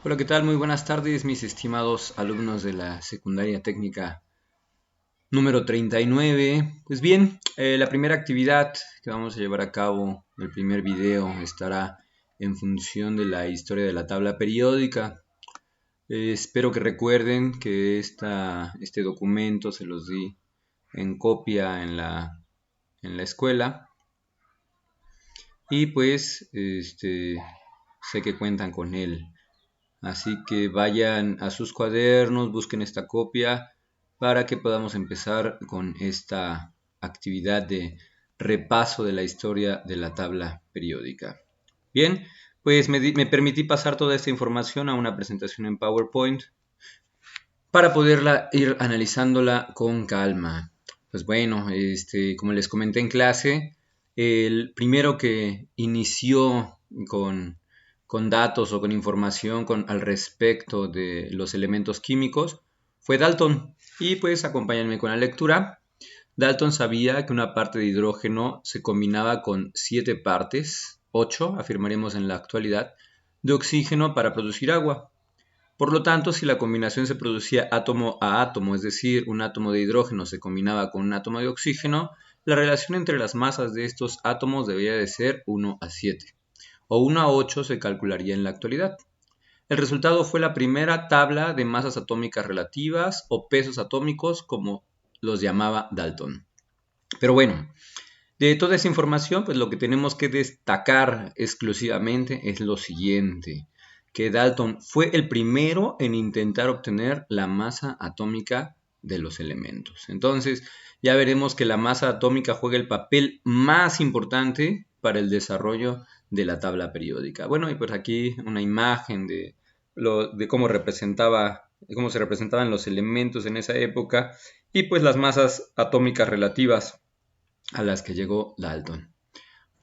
Hola, ¿qué tal? Muy buenas tardes, mis estimados alumnos de la secundaria técnica número 39. Pues bien, la primera actividad que vamos a llevar a cabo, el primer video, estará en función de la historia de la tabla periódica. Espero que recuerden que este documento se los di en copia en la escuela. Y pues sé que cuentan con él. Así que vayan a sus cuadernos, busquen esta copia para que podamos empezar con esta actividad de repaso de la historia de la tabla periódica. Bien, pues me permití pasar toda esta información a una presentación en PowerPoint para poderla ir analizándola con calma. Pues bueno, como les comenté en clase, el primero que inició con datos o con información al respecto de los elementos químicos fue Dalton. Y pues acompáñenme con la lectura. Dalton sabía que una parte de hidrógeno se combinaba con 7 partes, 8 afirmaremos en la actualidad, de oxígeno para producir agua. Por lo tanto, si la combinación se producía átomo a átomo, es decir, un átomo de hidrógeno se combinaba con un átomo de oxígeno, la relación entre las masas de estos átomos debía de ser 1 a 7, o 1 a 8 se calcularía en la actualidad. El resultado fue la primera tabla de masas atómicas relativas o pesos atómicos, como los llamaba Dalton. Pero bueno, de toda esa información, pues lo que tenemos que destacar exclusivamente es lo siguiente, que Dalton fue el primero en intentar obtener la masa atómica de los elementos. Entonces, ya veremos que la masa atómica juega el papel más importante para el desarrollo de la tabla periódica. Bueno, y pues aquí una imagen de cómo se representaban los elementos en esa época y pues las masas atómicas relativas a las que llegó Dalton.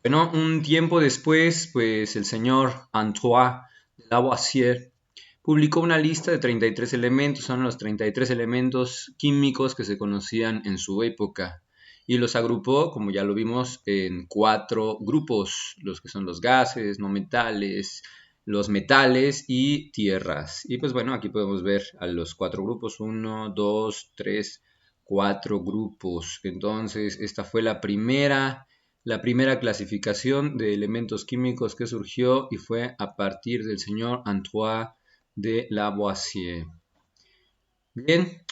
Bueno, un tiempo después, pues el señor Antoine de Lavoisier publicó una lista de 33 elementos, son los 33 elementos químicos que se conocían en su época, y los agrupó, como ya lo vimos, en 4 grupos, los que son los gases, no metales, los metales y tierras. Y pues bueno, aquí podemos ver a los 4 grupos, 1, 2, 3, 4 grupos. Entonces, esta fue la primera clasificación de elementos químicos que surgió y fue a partir del señor Antoine de Lavoisier. Bien,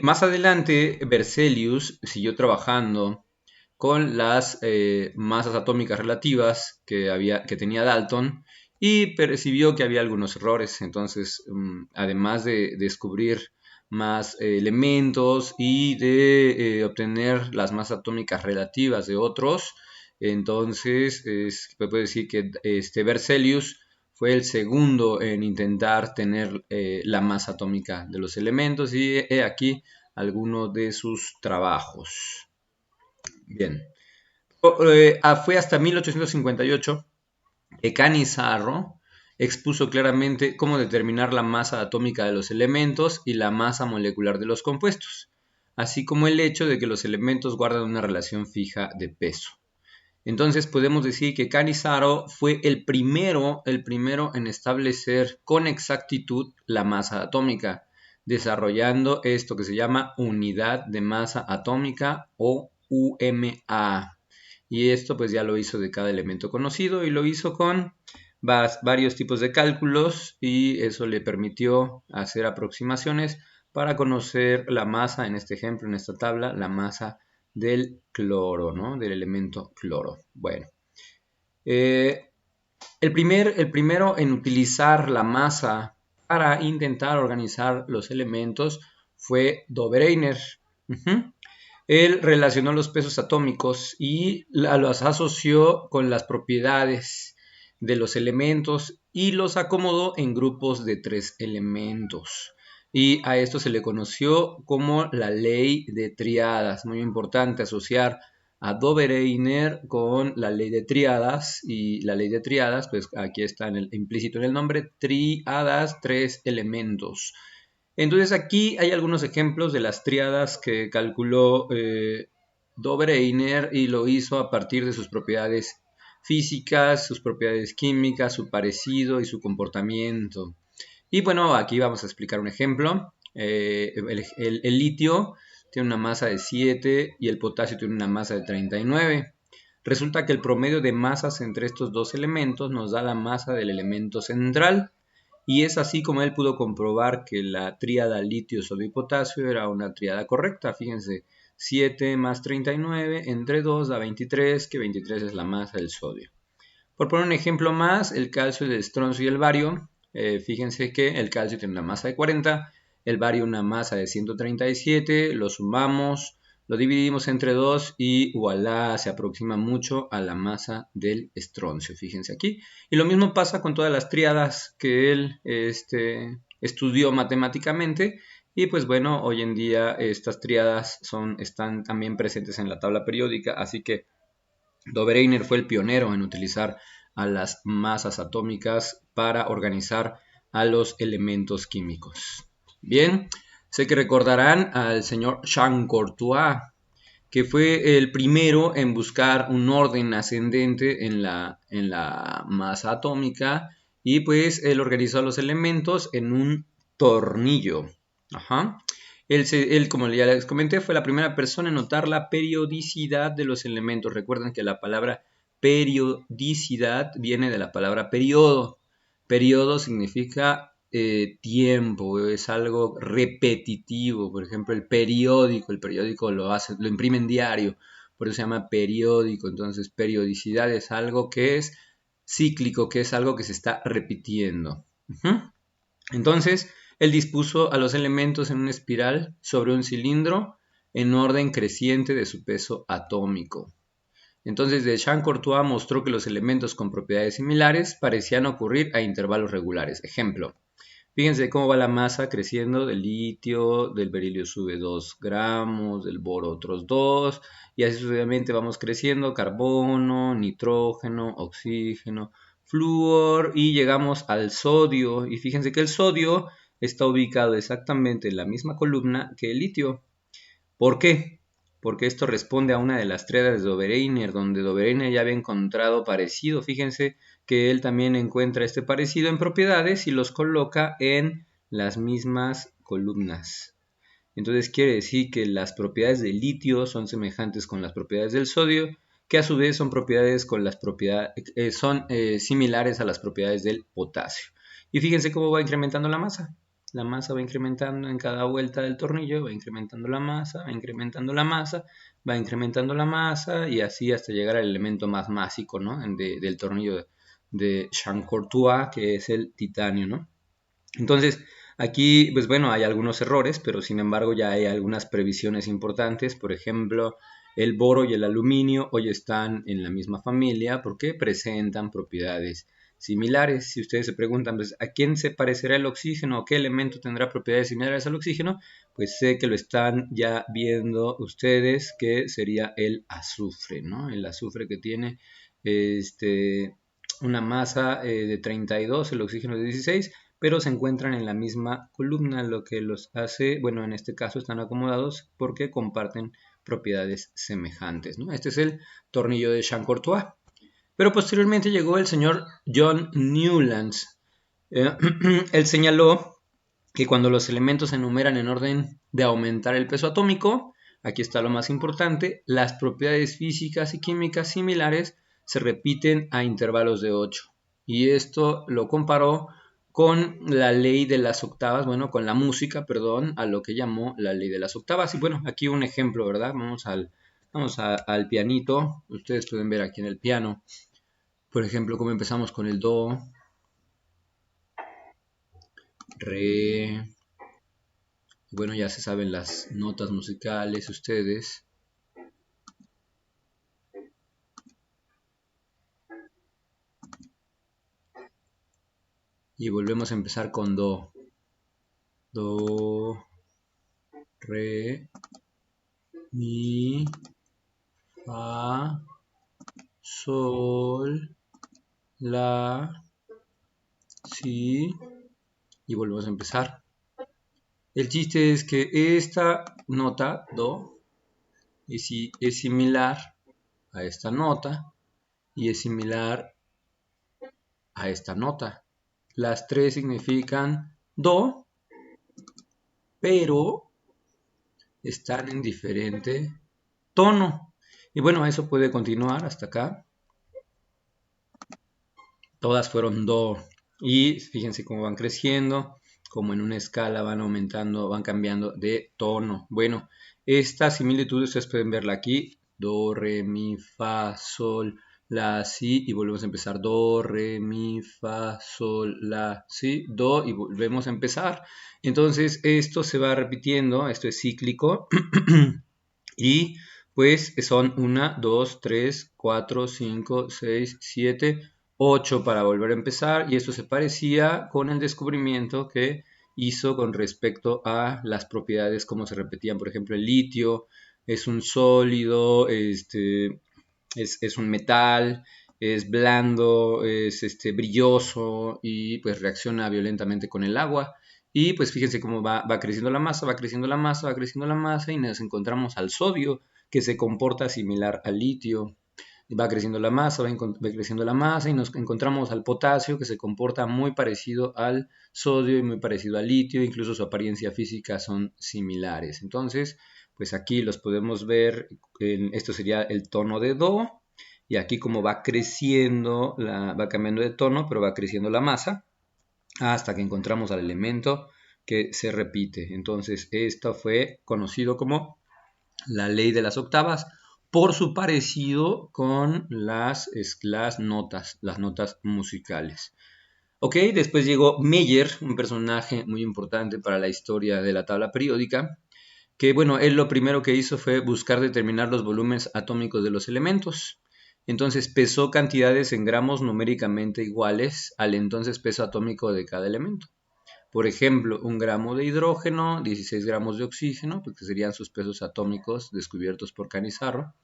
más adelante Berzelius siguió trabajando con las masas atómicas relativas que tenía Dalton y percibió que había algunos errores. Entonces, además de descubrir más elementos y de obtener las masas atómicas relativas de otros, entonces se puede decir que Berzelius fue el segundo en intentar tener la masa atómica de los elementos y he aquí algunos de sus trabajos. Bien, fue hasta 1858 que Canizaro expuso claramente cómo determinar la masa atómica de los elementos y la masa molecular de los compuestos, así como el hecho de que los elementos guardan una relación fija de peso. Entonces podemos decir que Canizaro fue el primero en establecer con exactitud la masa atómica, desarrollando esto que se llama unidad de masa atómica o UMA. Y esto pues ya lo hizo de cada elemento conocido y lo hizo con varios tipos de cálculos y eso le permitió hacer aproximaciones para conocer la masa, en este ejemplo, en esta tabla, la masa del cloro, ¿no? Del elemento cloro. Bueno, el primero en utilizar la masa para intentar organizar los elementos fue Dobereiner. Él relacionó los pesos atómicos y los asoció con las propiedades de los elementos y los acomodó en grupos de 3 elementos. Y a esto se le conoció como la ley de triadas. Muy importante asociar a Dobereiner con la ley de triadas. Y la ley de triadas, pues aquí está implícito en el nombre, triadas, 3 elementos. Entonces aquí hay algunos ejemplos de las tríadas que calculó Dobereiner y lo hizo a partir de sus propiedades físicas, sus propiedades químicas, su parecido y su comportamiento. Y bueno, aquí vamos a explicar un ejemplo. El litio tiene una masa de 7 y el potasio tiene una masa de 39. Resulta que el promedio de masas entre estos dos elementos nos da la masa del elemento central. Y es así como él pudo comprobar que la tríada litio, sodio y potasio era una tríada correcta. Fíjense, 7 más 39 entre 2 da 23, que 23 es la masa del sodio. Por poner un ejemplo más, el calcio, el estroncio y el bario. Fíjense que el calcio tiene una masa de 40, el bario una masa de 137, lo sumamos, lo dividimos entre 2 y voilà, se aproxima mucho a la masa del estroncio, fíjense aquí. Y lo mismo pasa con todas las tríadas que él estudió matemáticamente. Y pues bueno, hoy en día estas tríadas están también presentes en la tabla periódica, así que Dobereiner fue el pionero en utilizar a las masas atómicas para organizar a los elementos químicos. Bien, sé que recordarán al señor Jean Courtois, que fue el primero en buscar un orden ascendente en la masa atómica, y pues él organizó los elementos en un tornillo. Ajá. Él, como ya les comenté, fue la primera persona en notar la periodicidad de los elementos. Recuerden que la palabra periodicidad viene de la palabra periodo. Periodo significa tiempo, es algo repetitivo. Por ejemplo, el periódico lo imprime en diario, por eso se llama periódico. Entonces, periodicidad es algo que es cíclico, que es algo que se está repitiendo. Entonces, él dispuso a los elementos en una espiral sobre un cilindro en orden creciente de su peso atómico. Entonces, Jean Courtois mostró que los elementos con propiedades similares parecían ocurrir a intervalos regulares. Ejemplo, fíjense cómo va la masa creciendo del litio, del berilio sube 2 gramos, del boro otros 2, y así sucesivamente vamos creciendo, carbono, nitrógeno, oxígeno, flúor, y llegamos al sodio. Y fíjense que el sodio está ubicado exactamente en la misma columna que el litio. ¿Por qué? Porque esto responde a una de las tríadas de Dobereiner, donde Dobereiner ya había encontrado parecido. Fíjense que él también encuentra este parecido en propiedades y los coloca en las mismas columnas. Entonces quiere decir que las propiedades del litio son semejantes con las propiedades del sodio, que a su vez son similares a las propiedades del potasio. Y fíjense cómo va incrementando la masa. La masa va incrementando en cada vuelta del tornillo, va incrementando la masa, va incrementando la masa, va incrementando la masa, y así hasta llegar al elemento más másico, ¿no? Del tornillo de Jean Courtois, que es el titanio, ¿no? Entonces, aquí, pues bueno, hay algunos errores, pero sin embargo ya hay algunas previsiones importantes. Por ejemplo, el boro y el aluminio hoy están en la misma familia porque presentan propiedades similares. Si ustedes se preguntan, pues, ¿a quién se parecerá el oxígeno o qué elemento tendrá propiedades similares al oxígeno? Pues sé que lo están ya viendo ustedes, que sería el azufre, ¿no? El azufre que tiene una masa de 32, el oxígeno de 16, pero se encuentran en la misma columna, lo que los hace, bueno, en este caso están acomodados porque comparten propiedades semejantes, ¿no? Este es el tornillo de Jean Courtois. Pero posteriormente llegó el señor John Newlands. Él señaló que cuando los elementos se enumeran en orden de aumentar el peso atómico, aquí está lo más importante, las propiedades físicas y químicas similares se repiten a intervalos de 8. Y esto lo comparó con la ley de las octavas, bueno, con la música, perdón, a lo que llamó la ley de las octavas. Y bueno, aquí un ejemplo, ¿verdad? Vamos al pianito. Ustedes pueden ver aquí en el piano, por ejemplo, cómo empezamos con el do, re. Bueno, ya se saben las notas musicales ustedes. Y volvemos a empezar con do. Do, re, mi, fa, sol, la, si. Y volvemos a empezar. El chiste es que esta nota, do, es similar a esta nota y es similar a esta nota. Las tres significan Do, pero están en diferente tono. Y bueno, eso puede continuar hasta acá. Todas fueron Do. Y fíjense cómo van creciendo, como en una escala van aumentando, van cambiando de tono. Bueno, esta similitud ustedes pueden verla aquí. Do, re, mi, fa, sol, la, si. Y volvemos a empezar. Do, re, mi, fa, sol, la, si, do. Y volvemos a empezar. Entonces esto se va repitiendo. Esto es cíclico. Y pues son 1, 2, 3, 4, 5, 6, 7, 8 para volver a empezar. Y esto se parecía con el descubrimiento que hizo con respecto a las propiedades, como se repetían. Por ejemplo, el litio es un sólido, es un metal, es blando, es brilloso y pues reacciona violentamente con el agua. Y pues fíjense cómo va creciendo la masa, va creciendo la masa, va creciendo la masa y nos encontramos al sodio que se comporta similar al litio. Va creciendo la masa, va creciendo la masa y nos encontramos al potasio que se comporta muy parecido al sodio y muy parecido al litio, incluso su apariencia física son similares. Entonces, pues aquí los podemos ver, esto sería el tono de Do y aquí como va creciendo, va cambiando de tono, pero va creciendo la masa hasta que encontramos al elemento que se repite. Entonces esto fue conocido como la ley de las octavas por su parecido con las notas musicales. Ok, después llegó Meyer, un personaje muy importante para la historia de la tabla periódica, que bueno, él lo primero que hizo fue buscar determinar los volúmenes atómicos de los elementos. Entonces pesó cantidades en gramos numéricamente iguales al entonces peso atómico de cada elemento. Por ejemplo, 1 gramo de hidrógeno, 16 gramos de oxígeno, porque serían sus pesos atómicos descubiertos por Canizaro.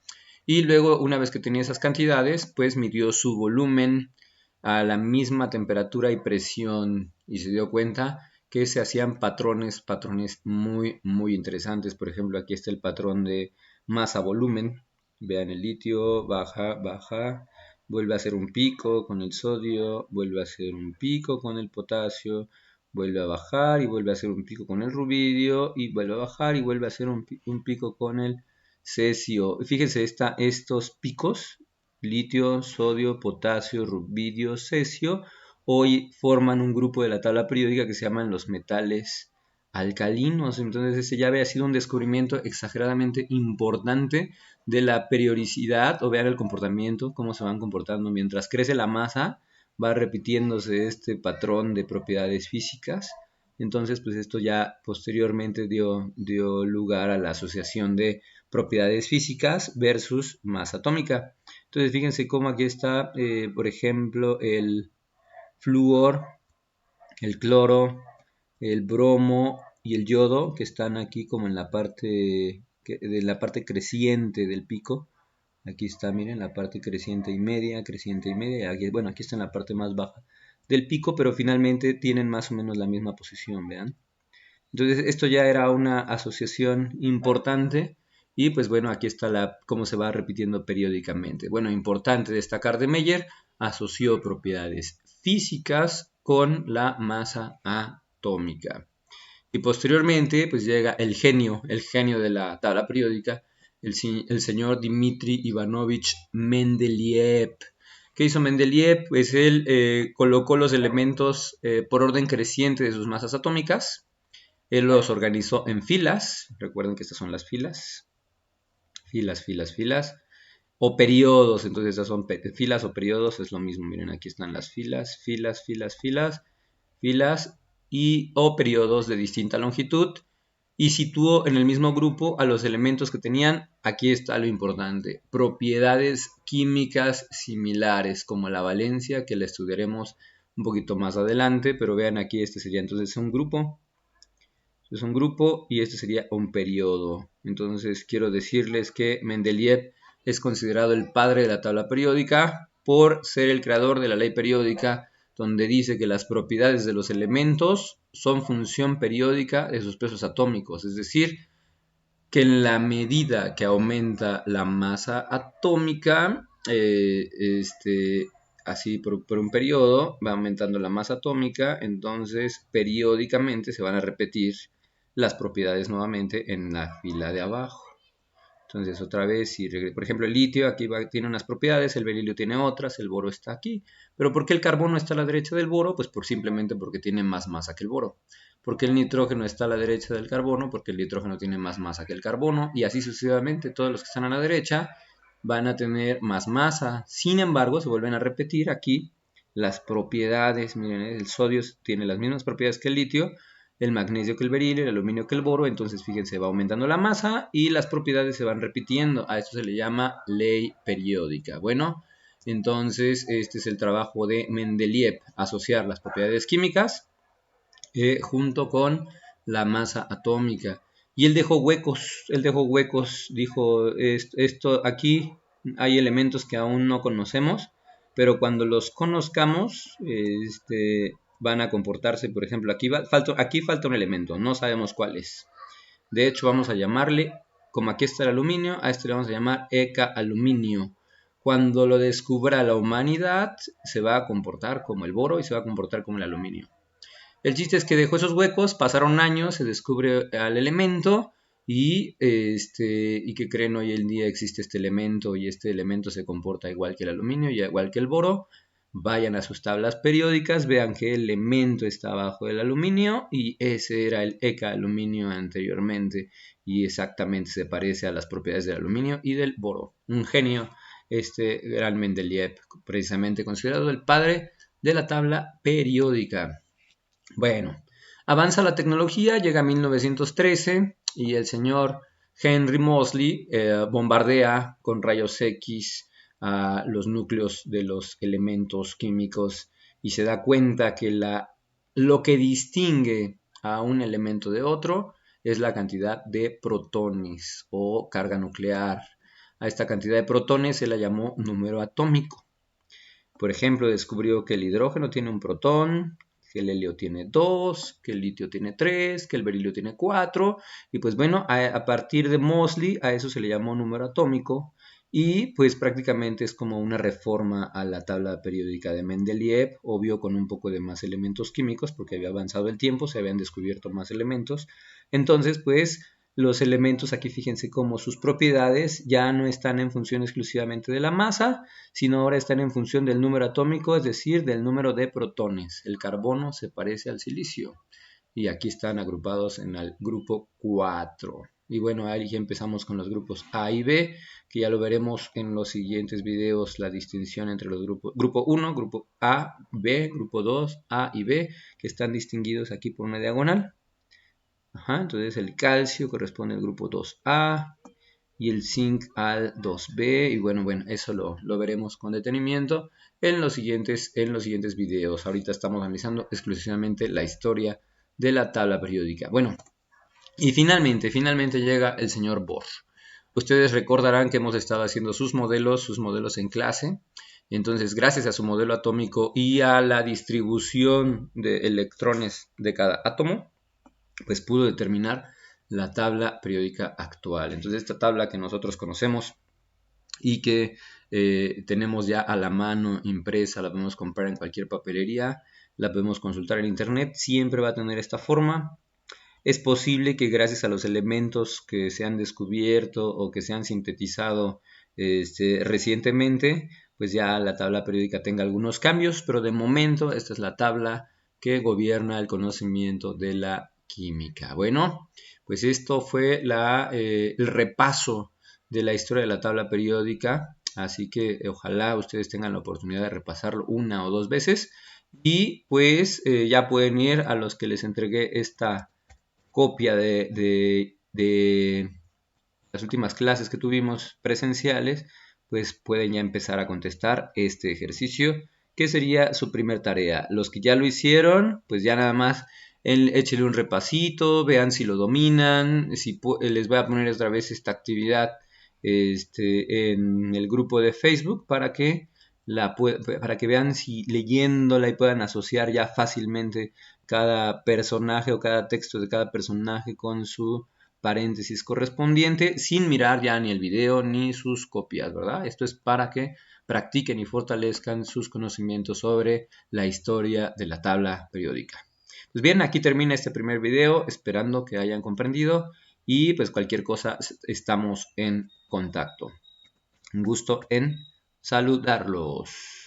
Y luego, una vez que tenía esas cantidades, pues midió su volumen a la misma temperatura y presión y se dio cuenta que se hacían patrones muy, muy interesantes. Por ejemplo, aquí está el patrón de masa-volumen. Vean, el litio baja, baja, vuelve a hacer un pico con el sodio, vuelve a hacer un pico con el potasio, vuelve a bajar y vuelve a hacer un pico con el rubidio y vuelve a bajar y vuelve a hacer un pico con el cesio. Fíjense, estos picos, litio, sodio, potasio, rubidio, cesio, hoy forman un grupo de la tabla periódica que se llaman los metales alcalinos. Entonces ese ya había sido un descubrimiento exageradamente importante de la periodicidad, o vean el comportamiento, cómo se van comportando mientras crece la masa, va repitiéndose este patrón de propiedades físicas. Entonces pues esto ya posteriormente dio lugar a la asociación de propiedades físicas versus masa atómica. Entonces fíjense cómo aquí está, por ejemplo, el flúor, el cloro, el bromo y el yodo, que están aquí como en la parte de la parte creciente del pico. Aquí está, miren, la parte creciente y media, y aquí, bueno, aquí está en la parte más baja del pico, pero finalmente tienen más o menos la misma posición, vean. Entonces esto ya era una asociación importante y pues bueno, aquí está cómo se va repitiendo periódicamente. Bueno, importante destacar de Meyer, asoció propiedades físicas con la masa atómica. Y posteriormente pues llega el genio de la tabla periódica, el señor Dmitri Ivanovich Mendeleev. ¿Qué hizo Mendeleev? Pues él colocó los elementos por orden creciente de sus masas atómicas. Él los organizó en filas, recuerden que estas son las filas, filas, o periodos, entonces estas son filas o periodos, es lo mismo, miren, aquí están las filas, y o periodos de distinta longitud, y situó en el mismo grupo a los elementos que tenían, aquí está lo importante, propiedades químicas similares, como la valencia, que la estudiaremos un poquito más adelante, pero vean aquí, este sería entonces un grupo, es un grupo y este sería un periodo. Entonces quiero decirles que Mendeleev es considerado el padre de la tabla periódica por ser el creador de la ley periódica, donde dice que las propiedades de los elementos son función periódica de sus pesos atómicos, es decir, que en la medida que aumenta la masa atómica, así por un periodo, va aumentando la masa atómica, entonces periódicamente se van a repetir las propiedades nuevamente en la fila de abajo. Entonces otra vez, si por ejemplo el litio aquí tiene unas propiedades, el berilio tiene otras, el boro está aquí. Pero ¿por qué el carbono está a la derecha del boro? Pues simplemente porque tiene más masa que el boro. ¿Por qué el nitrógeno está a la derecha del carbono? Porque el nitrógeno tiene más masa que el carbono. Y así sucesivamente, todos los que están a la derecha van a tener más masa. Sin embargo, se vuelven a repetir aquí las propiedades. Miren, el sodio tiene las mismas propiedades que el litio, el magnesio que el berilio, el aluminio que el boro. Entonces fíjense, va aumentando la masa y las propiedades se van repitiendo. A esto se le llama ley periódica. Bueno, entonces este es el trabajo de Mendeleev, asociar las propiedades químicas junto con la masa atómica. Y él dejó huecos, dijo, esto aquí hay elementos que aún no conocemos, pero cuando los conozcamos, van a comportarse. Por ejemplo, aquí falta un elemento, no sabemos cuál es. De hecho, vamos a llamarle, como aquí está el aluminio, a este le vamos a llamar ECA-aluminio. Cuando lo descubra la humanidad, se va a comportar como el boro y se va a comportar como el aluminio. El chiste es que dejó esos huecos, pasaron años, se descubre al elemento y que creen hoy en día existe este elemento y este elemento se comporta igual que el aluminio y igual que el boro. Vayan a sus tablas periódicas, vean qué elemento está abajo del aluminio y ese era el ECA-aluminio anteriormente y exactamente se parece a las propiedades del aluminio y del boro. Un genio, gran Mendeleev, precisamente considerado el padre de la tabla periódica. Bueno, avanza la tecnología, llega a 1913 y el señor Henry Moseley bombardea con rayos X a los núcleos de los elementos químicos y se da cuenta que lo que distingue a un elemento de otro es la cantidad de protones o carga nuclear. A esta cantidad de protones se la llamó número atómico. Por ejemplo, descubrió que el hidrógeno tiene un protón, que el helio tiene 2, que el litio tiene 3, que el berilio tiene 4. Y pues bueno, a partir de Moseley a eso se le llamó número atómico. Y pues prácticamente es como una reforma a la tabla periódica de Mendeleev, obvio con un poco de más elementos químicos porque había avanzado el tiempo, se habían descubierto más elementos. Entonces pues los elementos aquí fíjense cómo sus propiedades ya no están en función exclusivamente de la masa, sino ahora están en función del número atómico, es decir, del número de protones. El carbono se parece al silicio y aquí están agrupados en el grupo 4. Y bueno, ahí ya empezamos con los grupos A y B, que ya lo veremos en los siguientes videos, la distinción entre los grupos, grupo 1, grupo A, B, grupo 2, A y B, que están distinguidos aquí por una diagonal. Entonces el calcio corresponde al grupo 2A y el zinc al 2B. Y bueno, eso lo veremos con detenimiento en los siguientes videos. Ahorita estamos analizando exclusivamente la historia de la tabla periódica. Bueno, y finalmente llega el señor Bohr. Ustedes recordarán que hemos estado haciendo sus modelos en clase. Entonces, gracias a su modelo atómico y a la distribución de electrones de cada átomo, pues pudo determinar la tabla periódica actual. Entonces esta tabla que nosotros conocemos y que tenemos ya a la mano impresa, la podemos comprar en cualquier papelería, la podemos consultar en internet, siempre va a tener esta forma. Es posible que gracias a los elementos que se han descubierto o que se han sintetizado recientemente, pues ya la tabla periódica tenga algunos cambios, pero de momento esta es la tabla que gobierna el conocimiento de la química. Bueno, pues esto fue el repaso de la historia de la tabla periódica, así que ojalá ustedes tengan la oportunidad de repasarlo una o dos veces y pues ya pueden ir a los que les entregué esta copia de las últimas clases que tuvimos presenciales, pues pueden ya empezar a contestar este ejercicio que sería su primer tarea. Los que ya lo hicieron, pues ya nada más échenle un repasito, vean si lo dominan, les voy a poner otra vez esta actividad en el grupo de Facebook para que vean si leyéndola y puedan asociar ya fácilmente cada personaje o cada texto de cada personaje con su paréntesis correspondiente sin mirar ya ni el video ni sus copias, ¿verdad? Esto es para que practiquen y fortalezcan sus conocimientos sobre la historia de la tabla periódica. Pues bien, aquí termina este primer video, esperando que hayan comprendido y pues cualquier cosa estamos en contacto. Un gusto en saludarlos.